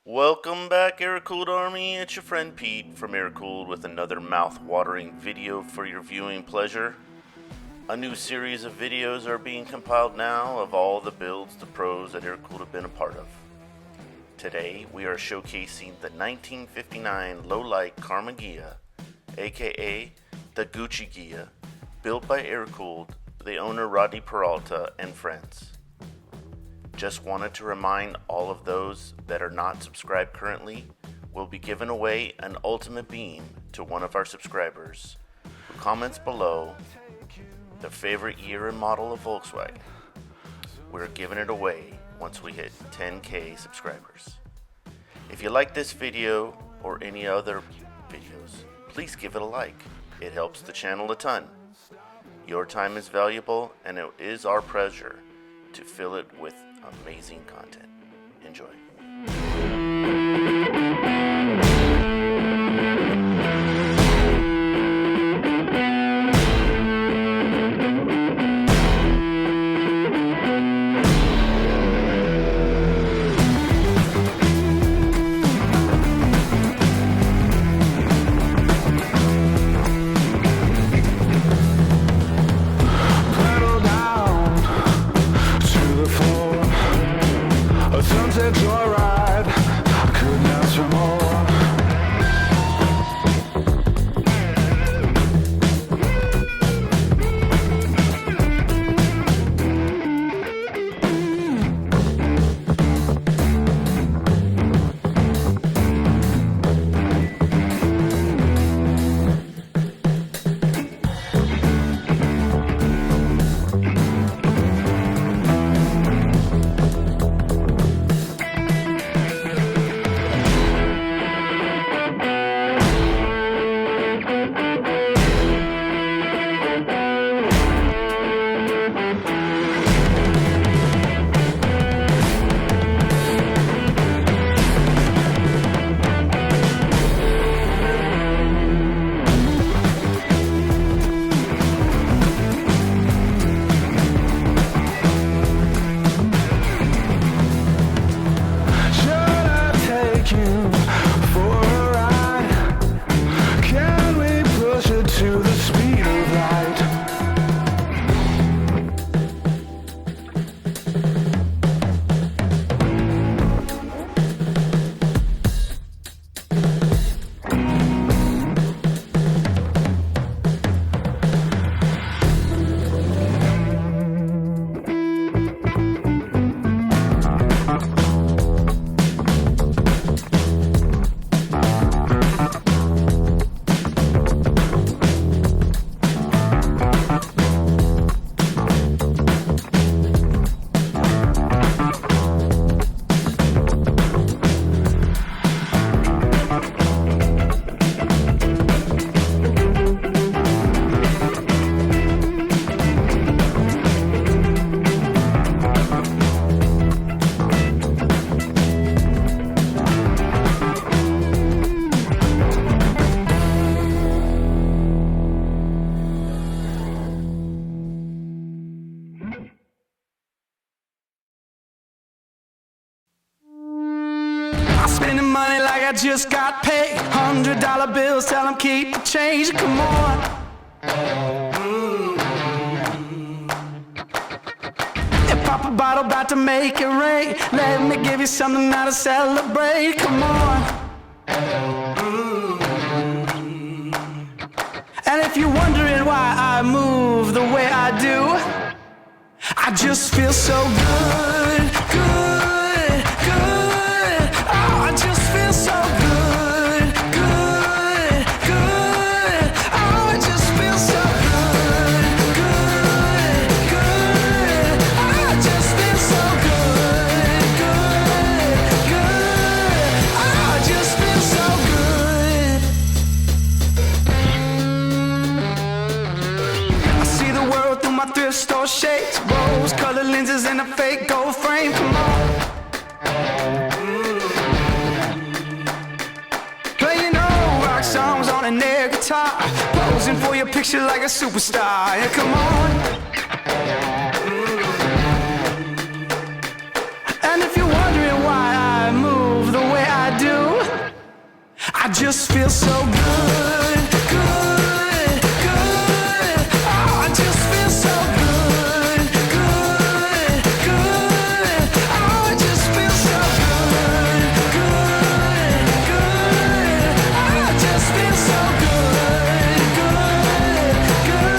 Welcome back, Airkewld Army. It's your friend Pete from Airkewld with another mouth-watering video for your viewing pleasure. A new series of videos are being compiled now of all the builds the pros at Airkewld have been a part of. Today, we are showcasing the 1959 Low Light Karmann Ghia, aka the Gucci Ghia, built by Airkewld, the owner Rodney Peralta, and friends. Just wanted to remind all of those that are not subscribed currently, we'll be giving away an ultimate beam to one of our subscribers who comments below the favorite year and model of Volkswagen. We're giving it away once we hit 10K subscribers. If you like this video or any other videos, please give it a like. It helps the channel a ton. Your time is valuable, and it is our pleasure to fill it with amazing content. Enjoy. Spending money like I just got paid. $100 bills, tell them keep the change. Come on. Pop a bottle, about to make it rain. Let me give you something now to celebrate. Come on. And if you're wondering why I move the way I do, I just feel so good, good, good. Oh, I just feel so good, good, good. Oh, I just feel so good, good, good. Oh, I just feel so good, good, good. Oh, I just feel so good. I see the world through my thrift store shades, rose-colored lenses and a fake gold frame. Come on. Playing old rock songs on an air guitar, posing for your picture like a superstar. Yeah, come on. And if you're wondering why I move the way I I just feel so good, good, good. Oh, I just feel so good, good, good. Oh, I just feel so good, good, good. Oh, I just feel so good, good, good.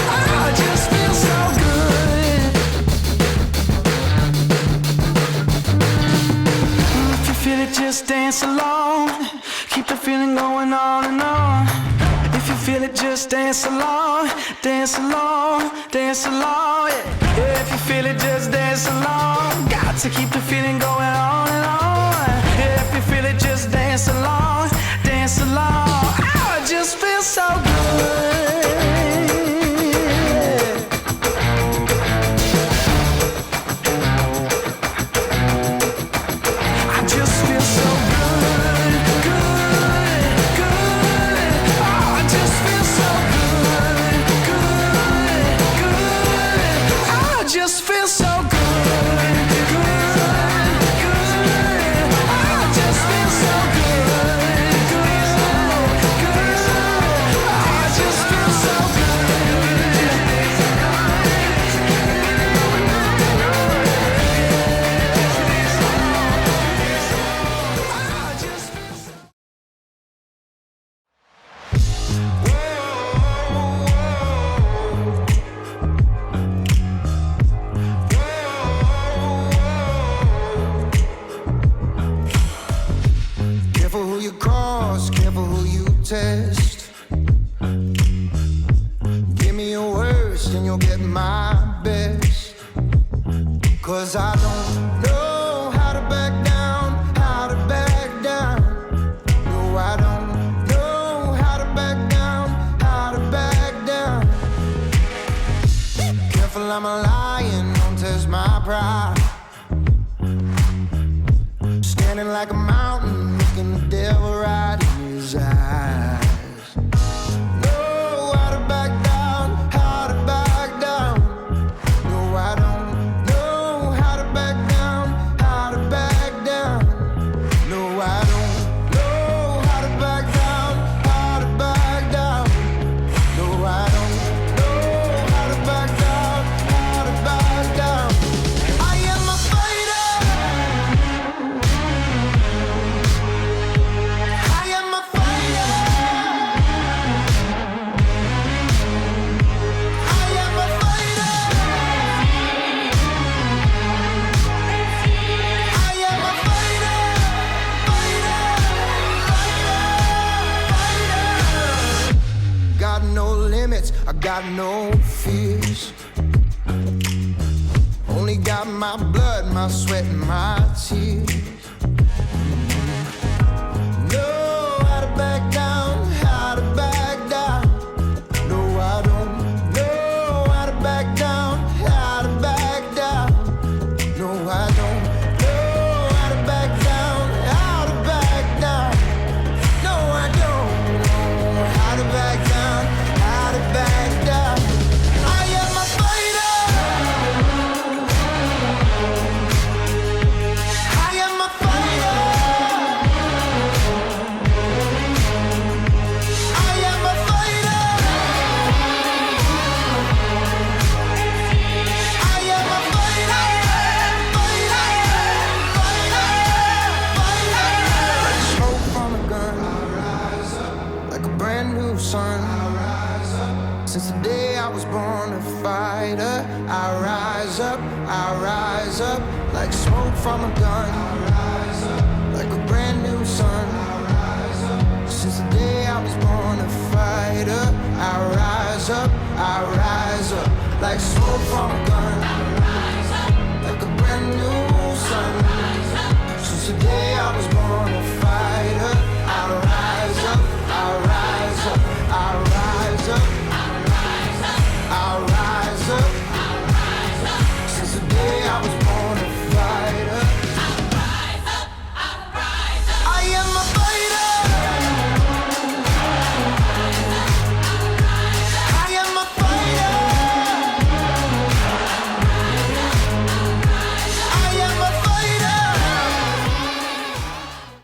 Oh, I just feel so good. If you feel it, just dance along. Keep the feeling going on and on. If you feel it, just dance along, dance along, dance along. Yeah. Yeah, if you feel it, just dance along. Got to keep the feeling going on and on. Yeah, if you feel it, just dance along, dance along. Oh, it just feels so good. I just feel so good, good, good. Oh, I just feel so good, good, good. Oh, I just feel so good, good, good. Oh, I just feel so good, good, good. Oh, I just feel so Careful who you cross, careful who you test. Give me your worst and you'll get my best. 'Cause I don't know how to back down, how to back down. No, I don't know how to back down, how to back down. Careful, I'm a lion, don't test my pride. Standing like a mountain, looking the devil right in his eyes. Know how to back down, how to back down. No, I don't know how to back down, how to back down. No, I don't know how to back down, how to back down. No, I don't know how to back down, how to back down. I am a fighter. I am a fighter. I am a fighter. I am a fighter. Fighter. Got no limits, I got no fears. Only got my blood, my sweat, and my tears. Know how to back down, how to back down. No, I don't know how to back down, how to back down. No, I don't know how to back down, how to back down. No, I don't know how to back down, how to back down. I am a fighter. I am a fighter. I am a fighter. I am a fighter. Like smoke from a gun, like a brand new sun. Since the day I was born a fighter, I rise up, I rise up. Like smoke from a gun, like a brand new sun. Since the day I was born a fighter, I rise up, I rise up. Like smoke from a